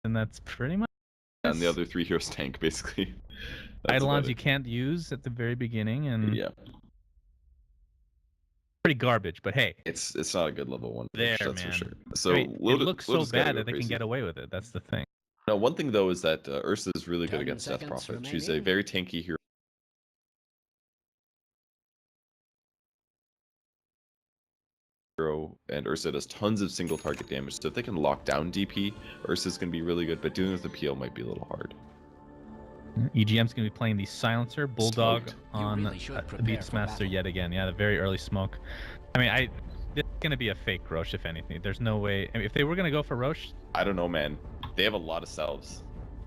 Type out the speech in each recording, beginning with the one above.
and that's pretty much. And the other 3 heroes tank, basically. Eidolons you can't use at the very beginning, and yeah, pretty garbage. But hey, it's not a good level 1 push, there, that's man. for sure. So I mean, it looks so bad that they can get away with it. That's the thing. No, one thing though is that Ursa is really good against Death Prophet. Remaining. She's a very tanky hero. And Ursa does tons of single target damage, so if they can lock down DP, Ursa's going to be really good, but dealing with the PL might be a little hard. EGM's going to be playing the Silencer Bulldog Smoked. on really Beatsmaster yet again. Yeah, the very early smoke. I mean, this is going to be a fake Roche, if anything. There's no way. I mean, if they were going to go for Roche... I don't know, man. They have a lot of salves.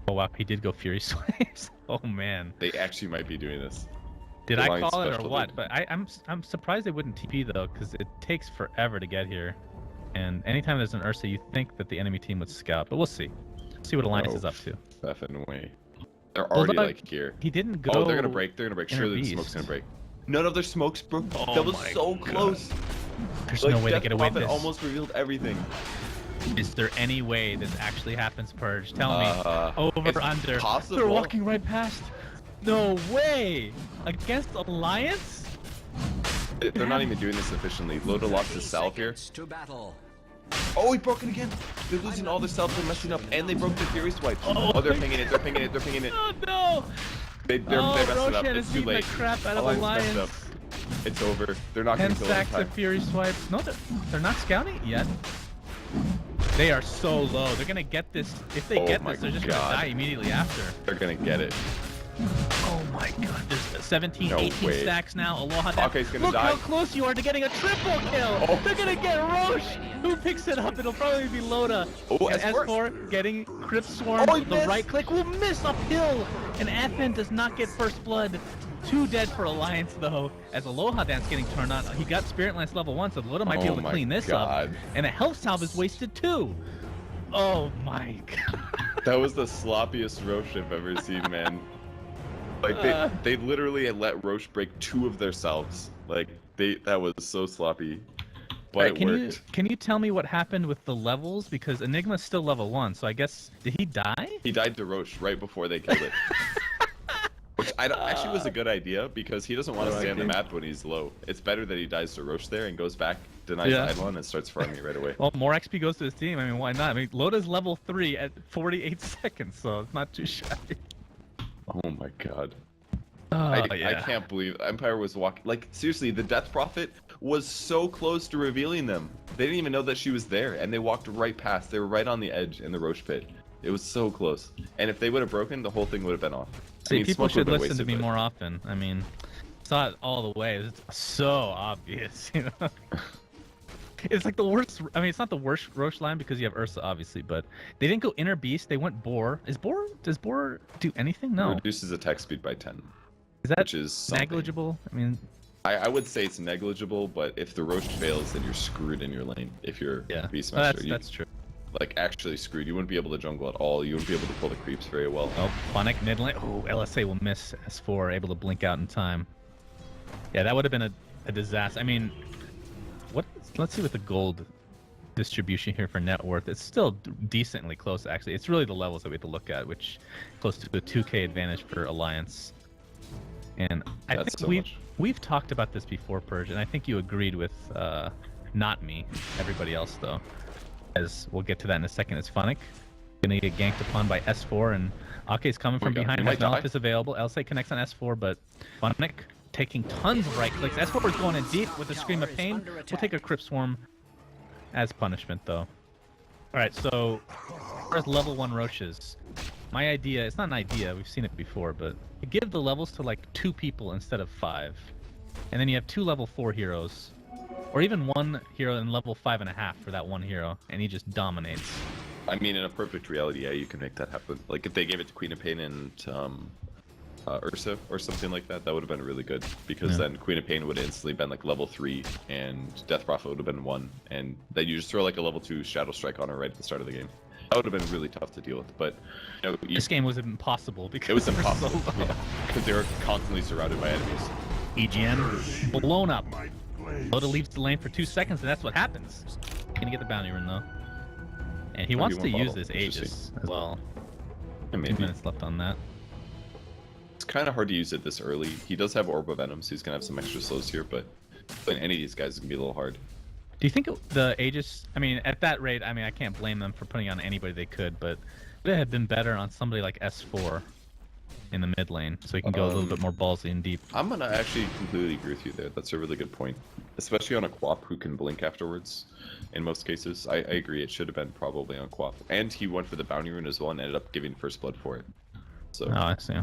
Oh, wow, he did go Fury Swipes. Oh, man. They actually might be doing this. Did I Alliance call it or special what? did. But I'm surprised they wouldn't TP, though, because it takes forever to get here. And anytime there's an Ursa, you think that the enemy team would scout. But we'll see. See what Alliance is up to. Effing way. They're already like here. He didn't go. Oh, they're gonna break. They're gonna break. Surely the Beast. smoke's gonna break. None of their smokes broke. Oh that was my so God. close. There's Like, no way to Death get away with Prophet this. almost revealed everything. Is there any way this actually happens, Purge? Tell me. It's Over, under. possible. They're walking right past. No way! Against Alliance? They're not even doing this efficiently. Loda lost his salve here. To battle. Oh, he broke it again. They're losing all their salve. They're messing up, and they broke the Fury Swipe. Oh, they're pinging it. They're pinging it. They're pinging it. Oh no! They're messing it up. Roshan It's is too beating late. the crap out of Alliance messed Alliance. up. It's over. They're not 10 going to kill it in stacks time. of Fury Swipes. No, they're not scouting it yet. They are so low. They're gonna get this. If they Oh get my this, they're just God. gonna die immediately after. They're going to get it. Oh my God! There's 17, No 18 way. stacks now. Aloha. Dad. Okay's gonna Look die. how close you are to getting a triple kill. Oh. They're gonna get Roche. Who picks it up? It'll probably be Loda. Oh, and S4. S4 getting Crypt Swarm. Oh, he the missed. right click will miss uphill, and FN does not get first blood. 2 dead for Alliance though. As Aloha Dance getting turned on, he got Spirit Lance level 1, so Loda might be Oh able to my clean this God. up. And a health salve is wasted too. Oh my God. That was the sloppiest Roche I've ever seen, man. Like they literally had let Roche break 2 of their salves. Like that was so sloppy. But it worked. Can you tell me what happened with the levels? Because Enigma's still level 1, so I guess did he die? He died to Roche right before they killed it. Which actually was a good idea because he doesn't want to stay on the map when he's low. It's better that he dies to Roche there and goes back, denies Eidolon, and starts farming it right away. Well, more XP goes to his team. I mean, why not? I mean, Loda's level 3 at 48 seconds, so it's not too shabby. Oh my God. Oh, I can't believe Empire was walking. Like, seriously, the Death Prophet was so close to revealing them. They didn't even know that she was there, and they walked right past. They were right on the edge in the Roche pit. It was so close. And if they would have broken, the whole thing would have been off. See, I mean, people Smoke should would've been listen to wasted, me but- more often. I mean, it's not all the way. It's so obvious, you know? It's like the worst. I mean, it's not the worst Roche line because you have Ursa, obviously, but they didn't go Inner Beast. They went Boar. Does Boar do anything? No. Reduces attack speed by 10. Is that which is something. negligible? I mean, I would say it's negligible, but if the Roche fails, then you're screwed in your lane. If you're Beastmaster, that's true. Like actually screwed. You wouldn't be able to jungle at all. You wouldn't be able to pull the creeps very well. Oh, Phonic mid lane. Oh, LSA will miss S4, able to blink out in time. Yeah, that would have been a disaster. I mean, let's see what the gold distribution here for net worth. It's still decently close, actually. It's really the levels that we have to look at, which close to a 2K advantage for Alliance. And I That's think so we've talked about this before, Purge, and I think you agreed with not me, everybody else though. As we'll get to that in a second. It's Phonic gonna get ganked upon by S4, and Ake's coming from behind. His Malif is available. LSA connects on S4, but Phonic taking tons of right clicks. S4 is going in deep with a Scream of Pain. We'll take a Crypt Swarm as punishment though. Alright, so first level 1 Roches. My idea, it's not an idea, we've seen it before, but you give the levels to like 2 people instead of 5. And then you have 2 level 4 heroes. Or even 1 hero in level 5.5 for that 1 hero, and he just dominates. I mean, in a perfect reality, yeah, you can make that happen. Like if they gave it to Queen of Pain and Ursa or something like that, that would have been really good. Because then Queen of Pain would have instantly been like level 3, and Death Prophet would have been 1, and then you just throw like a level 2 Shadow Strike on her right at the start of the game. That would have been really tough to deal with, but you know, This game was impossible because it was they were impossible so low. because they were constantly surrounded by enemies. EGM blown up. Loda leaves the lane for 2 seconds, and that's what happens. Gonna get the bounty rune though. And he Oh, wants he to won use bottle. this Interesting. Aegis as well. Yeah, 2 maybe. minutes left on that. It's kind of hard to use it this early. He does have Orb of Venom, so he's gonna have some extra slows here, but playing any of these guys is gonna be a little hard. Do you think the Aegis, I mean, at that rate, I mean, I can't blame them for putting on anybody they could, but would it have been better on somebody like S4 in the mid lane, so he can go a little bit more ballsy and deep? I'm gonna actually completely agree with you there. That's a really good point, especially on a Quap who can blink afterwards. In most cases, I agree. It should have been probably on Quap, and he went for the bounty rune as well and ended up giving first blood for it. So. Oh, I see.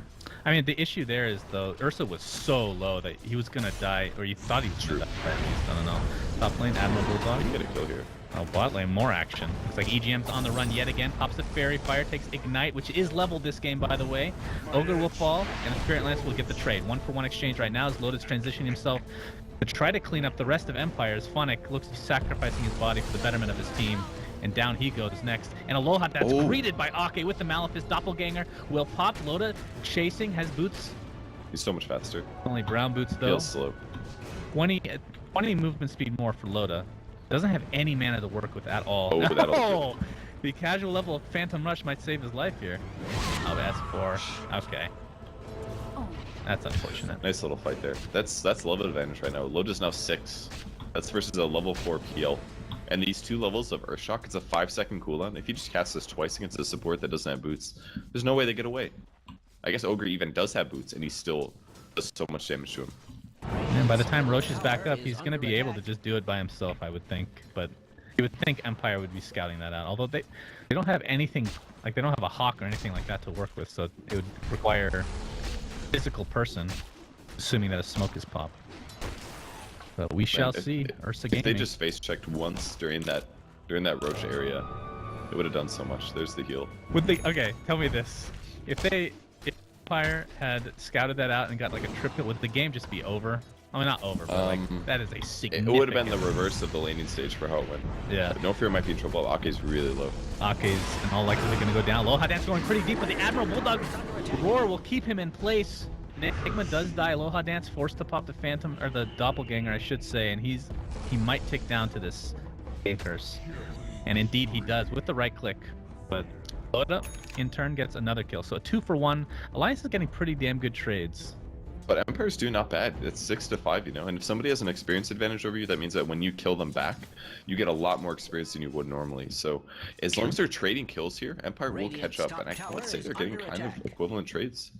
I mean, the issue there is, though, Ursa was so low that he was gonna die, or you thought he was gonna die, at least, I don't know. Top lane, Admiral Bulldog. You get a kill here. Oh, bot lane, more action. Looks like EGM's on the run yet again. Pops a Fairy Fire, takes Ignite, which is leveled this game, by the way. Ogre will fall, and the Spirit Lance will get the trade. 1-for-1 exchange right now as Lotus transitioning himself to try to clean up the rest of Empire as Phonic looks to be sacrificing his body for the betterment of his team. And down he goes next. And Aloha that's greeted by Ake with the Malefice. Doppelganger will pop. Loda chasing, has boots. He's so much faster. Only brown boots, though. Feels slow. 20 movement speed more for Loda. Doesn't have any mana to work with at all. Oh, that'll No! The casual level of Phantom Rush might save his life here. Oh, that's 4. Okay. That's unfortunate. Nice little fight there. That's level advantage right now. Loda's now 6. That's versus a level 4 PL. And these 2 levels of Earthshock, it's a 5-second cooldown. If you just cast this twice against a support that doesn't have boots, there's no way they get away. I guess Ogre even does have boots, and he still does so much damage to him. And by the time Roche is back up, he's going to be able to just do it by himself, I would think. But you would think Empire would be scouting that out. Although they don't have anything, like they don't have a Hawk or anything like that to work with, so it would require a physical person, assuming that a smoke is popped. But we shall see. Ursa If they Gaming. just face checked once during that Roche area, it would have done so much. There's the heal. Would they? Okay, tell me this: if Empire had scouted that out and got like a triple, would the game just be over? I mean, not over, but like that is a significant. It would have been the reverse of the laning stage for how it went. Yeah. No Fear might be in trouble. Ake's really low. Ake's in all likelihood going to go down. Aloha Dance going pretty deep, but the Admiral Bulldog Roar will keep him in place. Enigma does die. Aloha Dance forced to pop the Phantom, or the Doppelganger, I should say, and he might tick down to this curse. And indeed he does with the right click. But Loda, in turn, gets another kill. So a 2-for-1. Alliance is getting pretty damn good trades. But Empire's do not bad. It's 6-5, you know. And if somebody has an experience advantage over you, that means that when you kill them back, you get a lot more experience than you would normally. So as long as they're trading kills here, Empire will catch up. And I would say they're getting kind of equivalent trades.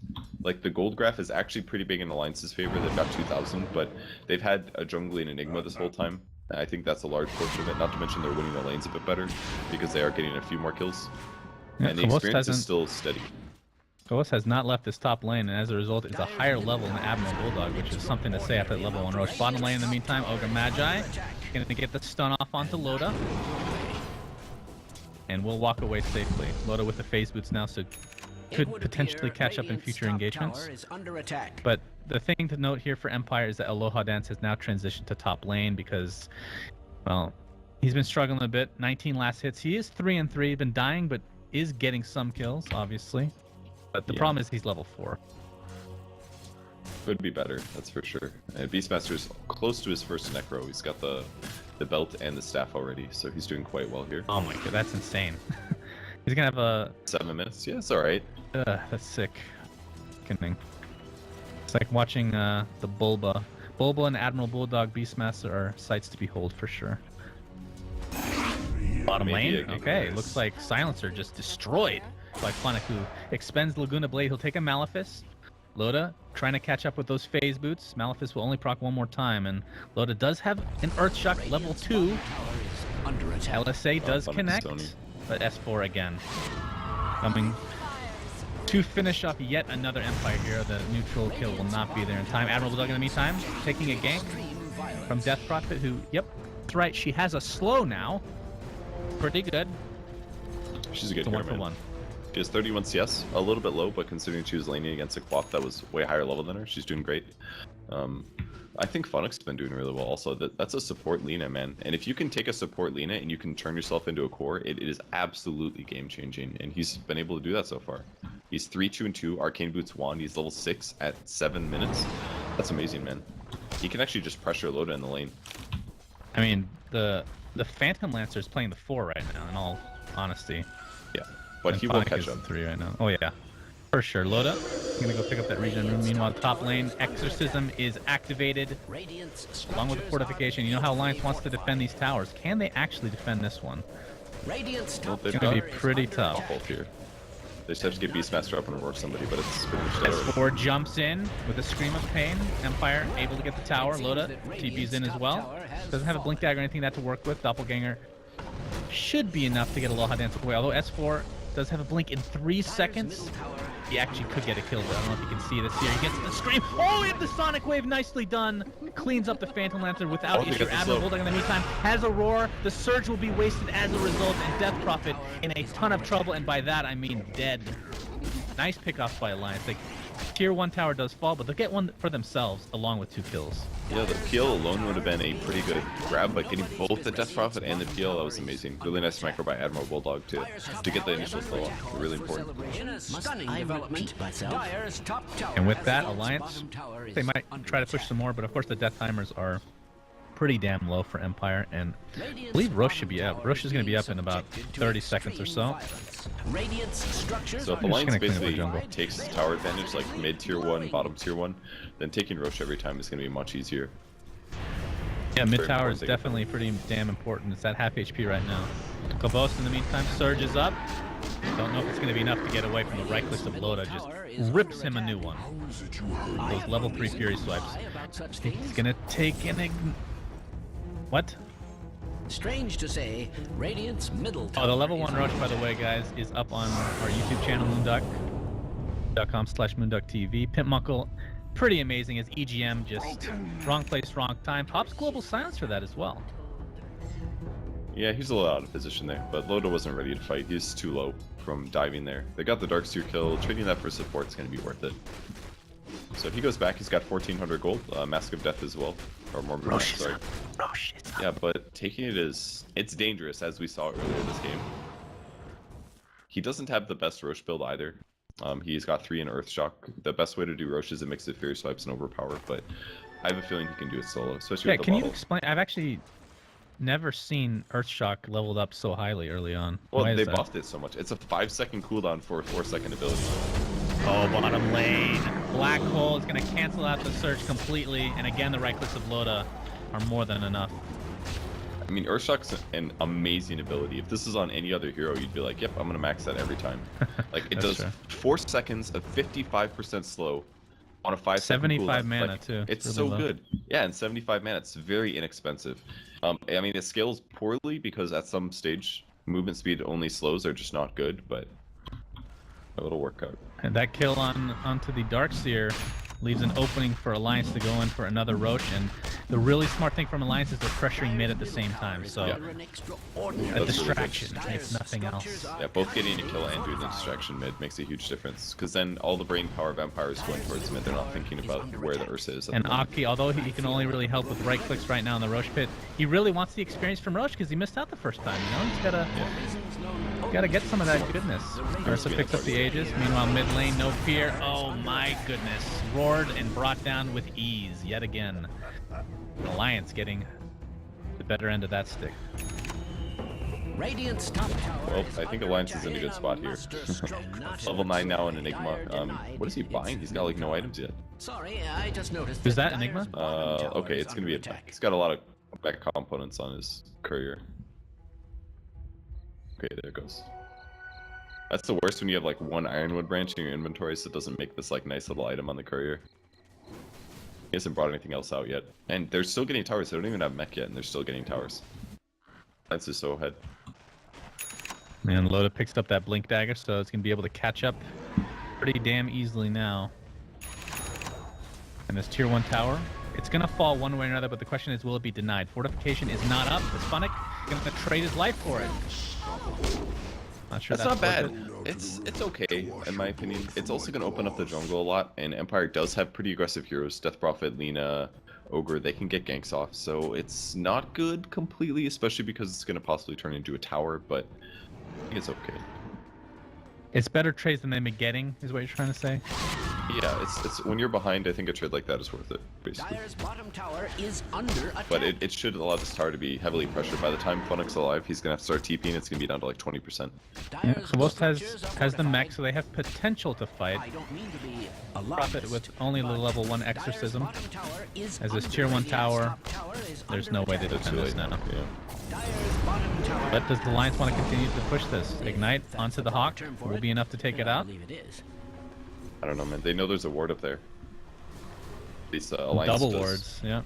Like the gold graph is actually pretty big in Alliance's favor. They've got 2,000, but they've had a jungly and Enigma this whole time. I think that's a large portion of it. Not to mention they're winning the lanes a bit better because they are getting a few more kills. Yeah, and the experience is still steady. Koos has not left his top lane, and as a result, it's a higher level than Admiral Bulldog, which is something to say after level 1 Roche. Bottom lane in the meantime, Ogre Magi going to get the stun off onto Loda. And we'll walk away safely. Loda with the phase boots now, so could potentially catch up in future engagements. But the thing to note here for Empire is that Aloha Dance has now transitioned to top lane because, well, he's been struggling a bit. 19 last hits. He is 3-3, been dying, but is getting some kills, obviously. But the problem is he's level 4. Could be better, that's for sure. And Beastmaster's close to his first Necro. He's got the belt and the staff already, so he's doing quite well here. Oh my god, that's insane. He's gonna have a 7 minutes. Yeah, it's all right. that's sick. Kidding. It's like watching the Bulba. Bulba and Admiral Bulldog Beastmaster are sights to behold for sure. Bottom lane. Okay, looks like Silencer just destroyed by Phonic, who expends Laguna Blade. He'll take a Malefice. Loda trying to catch up with those phase boots. Malefice will only proc one more time, and Loda does have an Earthshock level 2. LSA does connect, but S4 again. Coming to finish off yet another Empire hero. The neutral kill will not be there in time. Admiral Bulldog in the meantime, taking a gank from Death Prophet, who, yep, that's right, she has a slow now. Pretty good. She's a good hero, 1-for-1. She has 31 CS, a little bit low, but considering she was laning against a Quap that was way higher level than her, she's doing great. I think Phonic's been doing really well also. That's a support Lina, man. And if you can take a support Lina and you can turn yourself into a core, it is absolutely game-changing. And he's been able to do that so far. He's 3-2-2, Arcane Boots wand. He's level 6 at 7 minutes. That's amazing, man. He can actually just pressure Loda in the lane. I mean, the Phantom Lancer is playing the 4 right now, in all honesty. Yeah, but And he will Phonic catch is up. 3 right now. Oh yeah, for sure. Loda, gonna go pick up that regen room. Meanwhile, top lane, Exorcism is activated, along with the fortification. You know how Alliance wants to defend these towers. Can they actually defend this one? Well, It's gonna be pretty tough. Awful here. They just have to get Beastmaster up and aurora somebody, but it's pretty much dead already. S4 jumps in with a scream of pain. Empire able to get the tower. Loda TP's in as well. Doesn't have a blink dagger or anything that to work with. Doppelganger should be enough to get a Aloha Dance away. Although S4 does have a blink in 3 seconds. He actually could get a kill, but I don't know if you can see this here. He gets the scream. Oh, he had the Sonic Wave. Nicely done. Cleans up the Phantom Lantern without issue. Admiral Bulldog in the meantime has a roar. The Surge will be wasted as a result, and Death Prophet in a ton of trouble, and by that I mean dead. Nice pickoff by Alliance. Like, tier 1 tower does fall, but they'll get one for themselves along with 2 kills. Yeah, the peel alone would have been a pretty good grab, but getting both the Death Prophet and the peel, that was amazing. Really nice micro by Admiral Bulldog to get the initial slow off. Really important. And with that, Alliance, they might try to push some more, but of course the death timers are pretty damn low for Empire, and I believe Roche should be up. Roche is going to be up in about 30 seconds or so. So if Alliance basically takes tower advantage, like mid tier 1, bottom tier 1, then taking Roche every time is going to be much easier. Yeah, mid tower is definitely pretty damn important. It's at half HP right now. Kobos in the meantime surges up. Don't know if it's going to be enough to get away from the right click of Loda. Just rips him a new one. Those level 3 Fury swipes. He's going to take an What? Strange to say, Radiant's middle tower. Oh, the level 1 rush, by the way, guys, is up on our YouTube channel, moonduck.com/moonducktv. Pimp Muckle, pretty amazing as EGM, just wrong place, wrong time. Pops global silence for that as well. Yeah, he's a little out of position there, but Loda wasn't ready to fight. He's too low from diving there. They got the Darkseer kill. Trading that for support is going to be worth it. So if he goes back, he's got 1,400 gold. Mask of Death as well. Or more than that, sorry. Yeah, but taking it is... It's dangerous, as we saw earlier this game. He doesn't have the best Roche build either. He's got 3 in Earthshock. The best way to do Roche is a mix of Fury Swipes and Overpower, but I have a feeling he can do it solo, especially with the can bottle. you explain? I've actually never seen Earthshock leveled up so highly early on. Well, Why is they that? buffed it so much. It's a 5-second cooldown for a 4-second ability. Oh, bottom lane. Black Hole is going to cancel out the Surge completely, and again, the right clicks of Loda are more than enough. I mean, Earthshock's an amazing ability. If this is on any other hero, you'd be like, yep, I'm going to max that every time. Like, it does 4 seconds of 55% slow on a 5-second 75 cooldown. mana, like, too. It's really so low. good. Yeah, and 75 mana, it's very inexpensive. I mean, it scales poorly because at some stage, movement speed only slows are just not good, but it'll work out. And that kill onto the Darkseer leaves an opening for Alliance to go in for another Roach, and the really smart thing from Alliance is they're pressuring mid at the same time, so a distraction, if nothing else. Yeah, both getting a kill and doing the distraction mid makes a huge difference, because then all the brain power of Empire is going towards mid. They're not thinking about where the Ursa is. And Aki, although he can only really help with right clicks right now in the Roche pit, he really wants the experience from Roche because he missed out the first time, you know? He's gotta get some of that goodness. Ursa picks up the Aegis, meanwhile mid lane, no fear. Oh my goodness. Roared and brought down with ease, yet again. Alliance getting the better end of that stick. Radiant's top tower. Well, I think Alliance is in a good spot here. Level 9 now in Enigma. What is he buying? He's got like no items yet. Sorry, I just noticed. Is that Enigma? Okay, it's gonna be a... He's got a lot of back components on his courier. Okay, there it goes. That's the worst when you have like one Ironwood branch in your inventory, so it doesn't make this like nice little item on the courier. He hasn't brought anything else out yet. And they're still getting towers. They don't even have mech yet, and they're still getting towers. That's just so ahead. Man, Loda picks up that Blink Dagger, so it's going to be able to catch up pretty damn easily now. And this tier 1 tower, it's going to fall one way or another, but the question is, will it be denied? Fortification is not up. Is Phonic going to trade his life for it? Not sure that's not bad. It's okay, in my opinion. It's also going to open up the jungle a lot, and Empire does have pretty aggressive heroes. Death Prophet, Lina, Ogre, they can get ganks off, so it's not good completely, especially because it's going to possibly turn into a tower, but I think it's okay. It's better trades than they've been getting, is what you're trying to say? Yeah, it's when you're behind, I think a trade like that is worth it, basically. Dire's bottom tower is under attack. But it should allow this tower to be heavily pressured. By the time Funnick's alive, he's gonna have to start TPing. It's gonna be down to like 20%. Yeah, Dire's Kobos structures are has the mech, fortified. so they have potential to fight. I don't mean to be Profit alarmist, with only the but level 1 Dire's exorcism. bottom tower is As this under tier 1 attack. tower, Top tower is there's under no way they attack. It's defend too this late. now. Yeah. Dire's bottom tower. But does the Alliance want to continue to push this? Ignite If that's onto the proper Hawk term for will it, be enough to take it I out. believe it is. I don't know, man. They know there's a ward up there. These Alliance Double does. wards, yeah.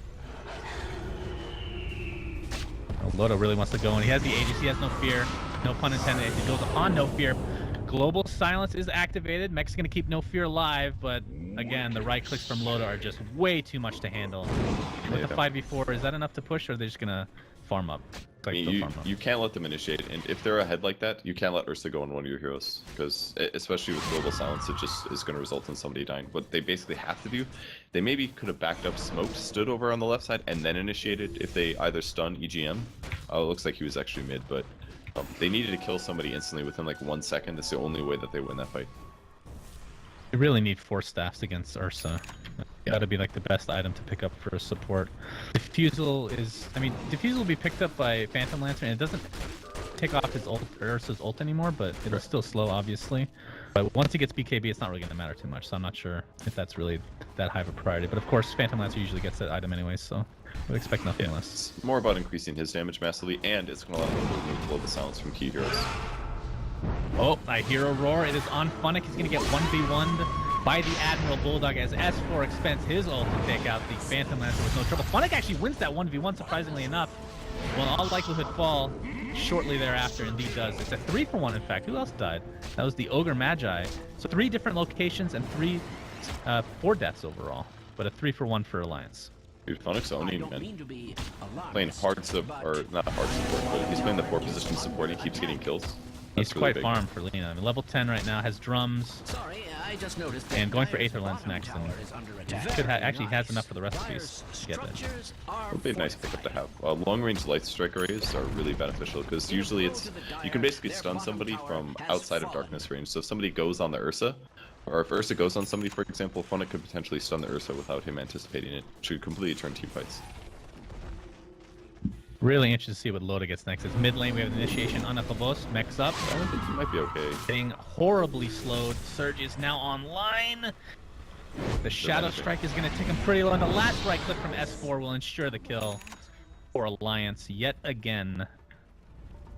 Oh, Loda really wants to go, and he has the Aegis. He has no fear. No pun intended. If he goes on no fear, global silence is activated. Mech's gonna keep no fear alive, but again, the right clicks from Loda are just way too much to handle. With the Yeah. 5v4, is that enough to push, or are they just gonna farm up? I mean, you can't let them initiate, and if they're ahead like that, you can't let Ursa go on one of your heroes, because especially with global silence, it just is going to result in somebody dying. What they basically have to do, they maybe could have backed up, smoked, stood over on the left side, and then initiated if they either stun EGM. It looks like he was actually mid, but they needed to kill somebody instantly within like 1 second. That's the only way that they win that fight. You really need 4 staffs against Ursa. That'd be like the best item to pick up for a support. Diffusal is, I mean, Diffusal will be picked up by Phantom Lancer, and it doesn't take off his ult, Ursa's ult anymore, but it'll still slow, obviously. But once he gets BKB, it's not really going to matter too much, so I'm not sure if that's really that high of a priority. But of course, Phantom Lancer usually gets that item anyway, so I would expect nothing less. It's more about increasing his damage massively, and it's going to allow him to remove global silence from key heroes. Oh, I hear a roar. It is on Funnick. He's going to get 1v1'd by the Admiral Bulldog as S4 expends his ult to take out the Phantom Lancer with no trouble. Funnick actually wins that 1v1, surprisingly enough. Will in all likelihood fall shortly thereafter. Indeed does. It's a 3-for-1, in fact. Who else died? That was the Ogre Magi. So 3 different locations and 4 deaths overall. But a 3-for-1 for Alliance. Dude, Funnick's I owning, don't man. mean to be Playing alarmist, hard but not hard support, but he's playing the 4 position support. He keeps getting kills. He's That's really quite big. farmed for Lena. I mean, level 10 right now, has drums. sorry, I just noticed that And going for Dire's Aether Lens bottom next, tower and is under attack. Could actually has Nice. enough for the recipes Dire's to get that. structures are It would be a nice pickup to have. Long-range light strike arrays are really beneficial because usually it's you can basically stun somebody from outside of darkness range. So if somebody goes on the Ursa, or if Ursa goes on somebody, for example, Funnick could potentially stun the Ursa without him anticipating it, which would completely turn team fights. Really interested to see what Loda gets next. It's mid lane, we have an initiation on Phobos, mechs up. I think he might be okay. Getting horribly slowed. Surge is now online. The Shadow Strike is going to take him pretty low, and the last right click from S4 will ensure the kill for Alliance yet again.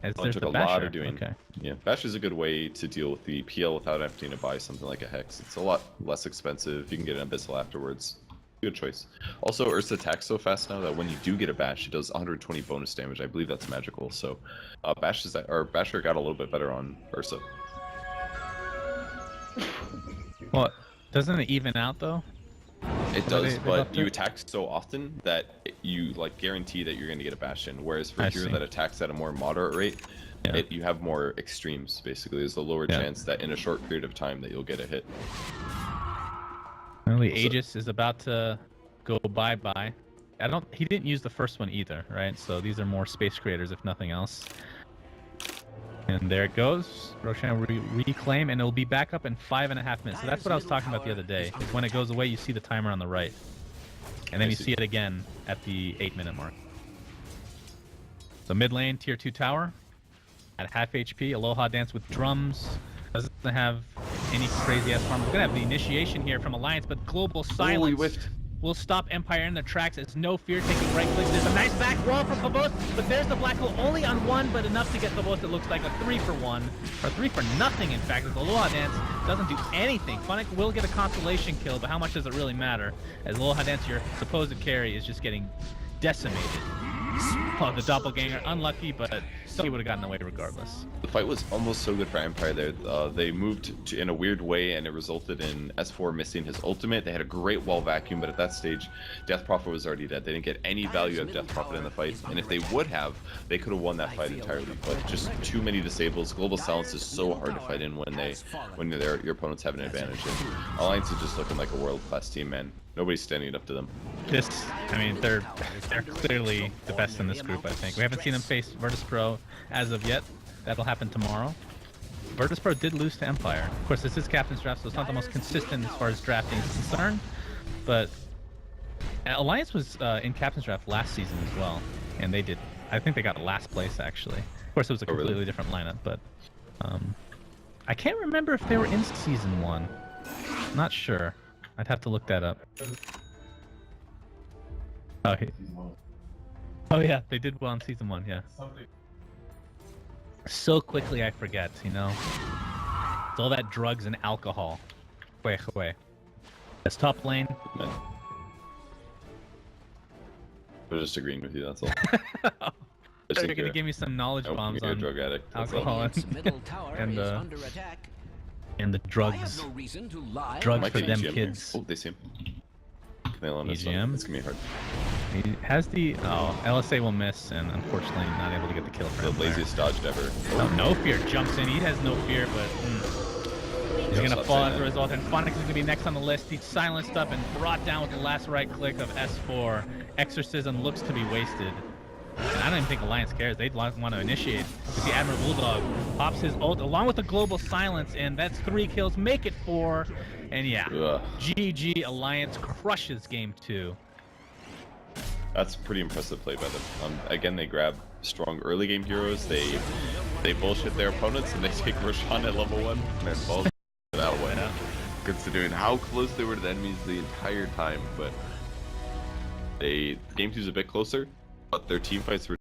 As It there's took the a Basher. lot of doing. Okay. Yeah, Bash is a good way to deal with the PL without having to buy something like a Hex. It's a lot less expensive. You can get an Abyssal afterwards. Good choice. Also, Ursa attacks so fast now that when you do get a Bash, it does 120 bonus damage. I believe that's magical. So, Basher got a little bit better on Ursa. Well, doesn't it even out though? It Well, does, they but buffed you it? attack so often that you like guarantee that you're going to get a bash in. Whereas for I a hero see. that attacks at a more moderate rate, Yeah. you have more extremes. Basically, there's a lower Yeah. chance that in a short period of time that you'll get a hit. Well, the So- Aegis is about to go bye-bye. He didn't use the first one either, right? So these are more space creators, if nothing else. And there it goes. Roshan will reclaim, and it'll be back up in 5.5 minutes. So that's what I was talking about the other day. Is when it goes away, you see the timer on the right. And then I you see. see it again at the 8-minute mark. So mid lane, tier 2 tower. At half HP, Aloha Dance with drums. Doesn't have any crazy ass farm. We're gonna have the initiation here from Alliance, but global silence whiffed. will stop Empire in their tracks. It's no fear taking right clicks. There's a nice back roll from Phobos, but there's the black hole only on 1, but enough to get Phobos. It looks like a 3-for-1, or 3 for nothing. In fact, as the Aloha Dance doesn't do anything. Funnick will get a consolation kill, but how much does it really matter? As Aloha Dance, your supposed carry, is just getting decimated. Oh, the doppelganger, unlucky, but he would have gotten away regardless. The fight was almost so good for Empire there. They moved in a weird way, and it resulted in S4 missing his ultimate. They had a great wall vacuum, but at that stage, Death Prophet was already dead. They didn't get any value of Death Prophet in the fight, and if they would have, they could have won that fight entirely. But just too many disables. Global Silence is so hard to fight in when your opponents have an advantage. And Alliance is just looking like a world-class team, man. Nobody's standing up to them. They're clearly the best in this group, I think. We haven't seen them face Virtus Pro as of yet. That'll happen tomorrow. Virtus.pro did lose to Empire. Of course, this is Captain's Draft, so it's not the most consistent as far as drafting is concerned. But Alliance was in Captain's Draft last season as well, and they did. I think they got last place actually. Of course, it was a completely different lineup, but I can't remember if they were in season 1. Not sure. I'd have to look that up. Oh yeah, they did well in season 1. Yeah. So quickly I forget, you know. It's all that drugs and alcohol. Wait. That's top lane. Man. I'm just agreeing with you. That's all. You're gonna give me some knowledge bombs on drug addict. alcohol and the drugs. I have no reason to lie. Drugs for them EGM. kids. Oh, they see him. Nail on this EGM? one. It's gonna be hard. He has the LSA will miss, and unfortunately not able to get the kill. The laziest dodge ever. Oh, no fear jumps in. He has no fear, but he's gonna fall after his ult. And Phonics is gonna be next on the list. He's silenced up and brought down with the last right click of S4. Exorcism looks to be wasted. And I don't even think Alliance cares. They'd want to initiate. The Admiral Bulldog pops his ult along with the global silence, and that's 3 kills. Make it 4. And yeah, GG Alliance crushes game 2. That's pretty impressive play by them. Again, they grab strong early game heroes. They bullshit their opponents, and they take Roshan at level 1 and fall that way. Considering how close they were to the enemies the entire time, but game 2's a bit closer. But their team fights were